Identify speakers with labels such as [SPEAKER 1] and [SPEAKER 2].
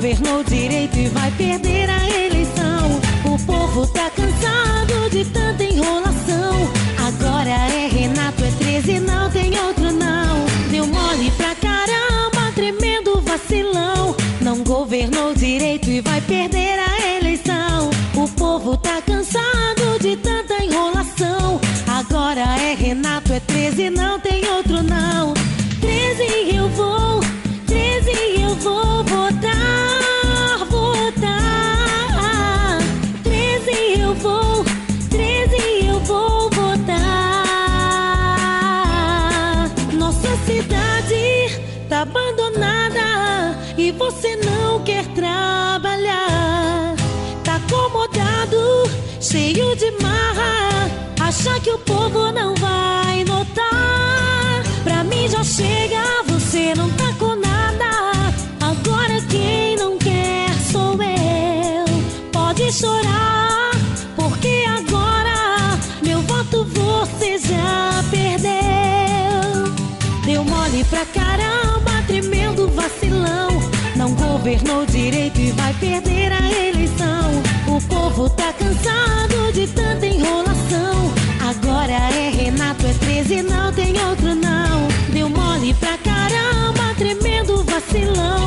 [SPEAKER 1] Governou direito e vai perder a eleição. O povo tá cansado de tanta enrolação. Agora é Renato, é 13, não tem outro não. Deu mole pra caramba, tremendo vacilão. Não governou direito e vai perder a eleição. O povo tá cansado de tanta enrolação. Agora é Renato, é 13, não tem outro não. 13 eu vou, 13 eu vou votar. Abandonada e você não quer trabalhar. Tá acomodado, cheio de marra, acha que o povo não vai notar. Pra mim já chega, você não tá com nada. Agora quem não quer sou eu. Pode chorar, porque agora meu voto você já perdeu. Deu mole pra caramba, tremendo vacilão. Não governou direito e vai perder a eleição. O povo tá cansado de tanta enrolação. Agora é Renato, é 13, não tem outro não. Deu mole pra caramba, tremendo vacilão.